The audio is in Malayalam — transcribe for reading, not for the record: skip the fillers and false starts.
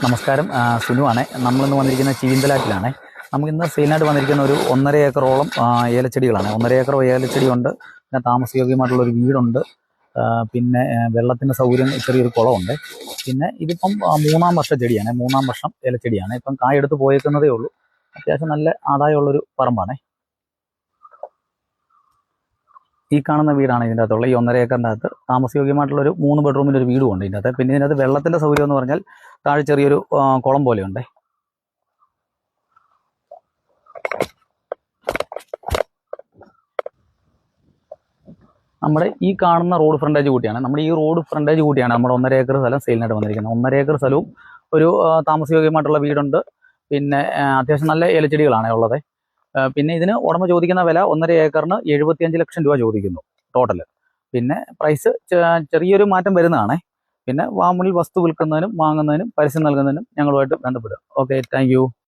നമസ്കാരം, സുനു ആണ്. നമ്മളിന്ന് വന്നിരിക്കുന്ന ചീന്തലാറ്റിലാണ്. നമുക്കിന്ന് സെയിലിനായിട്ട് വന്നിരിക്കുന്ന ഒരു 1.5 ഏക്കറോളം ഏലച്ചെടികളാണ്. 1.5 ഏക്കർ ഏലച്ചെടിയുണ്ട്, പിന്നെ താമസയോഗ്യമായിട്ടുള്ളൊരു വീടുണ്ട്, പിന്നെ വെള്ളത്തിൻ്റെ സൗകര്യം, ചെറിയൊരു കുളമുണ്ട്. പിന്നെ ഇതിപ്പം 3-ാം വർഷ ചെടിയാണ്, 3-ാം വർഷം ഏലച്ചെടിയാണ്. ഇപ്പം കായെടുത്ത് പോയേക്കുന്നതേ ഉള്ളൂ. അത്യാവശ്യം നല്ല ആദായമുള്ളൊരു പറമ്പാണ്. ഈ കാണുന്ന വീടാണ് ഇതിൻ്റെ അകത്തുള്ള ഈ 1.5 ഏക്കറിൻ്റെ അകത്ത് താമസയോഗ്യമായിട്ടുള്ളൊരു 3 ബെഡ്റൂമിൻ്റെ ഒരു വീടുമുണ്ട് ഇതിൻ്റെ അകത്ത്. പിന്നെ ഇതിനകത്ത് വെള്ളത്തിൻ്റെ സൗകര്യം എന്ന് പറഞ്ഞാൽ താഴെ ചെറിയൊരു കുളം പോലെയുണ്ട്. നമ്മുടെ ഈ കാണുന്ന റോഡ് ഫ്രണ്ടേജ് കൂട്ടിയാണ്, നമ്മുടെ ഈ റോഡ് ഫ്രണ്ടേജ് കൂട്ടിയാണ് നമ്മുടെ 1.5 ഏക്കർ സ്ഥലം സെയിലിനായിട്ട് വന്നിരിക്കുന്നത്. 1.5 ഏക്കർ സ്ഥലവും ഒരു താമസയോഗ്യമായിട്ടുള്ള വീടുണ്ട്. പിന്നെ അത്യാവശ്യം നല്ല ഏലച്ചെടികളാണ് ഉള്ളത്. പിന്നെ ഇതിന് ഉടമ ചോദിക്കുന്ന വില 1.5 ഏക്കറിന് 75 ലക്ഷം രൂപ ചോദിക്കുന്നു ടോട്ടൽ. പിന്നെ പ്രൈസ് ചെറിയൊരു മാറ്റം വരുന്നതാണ്. പിന്നെ വാമുളിൽ വസ്തു വിൽക്കുന്നതിനും വാങ്ങുന്നതിനും പരസ്യം നൽകുന്നതിനും ഞങ്ങളുമായിട്ട് ബന്ധപ്പെടുക. Okay, thank you.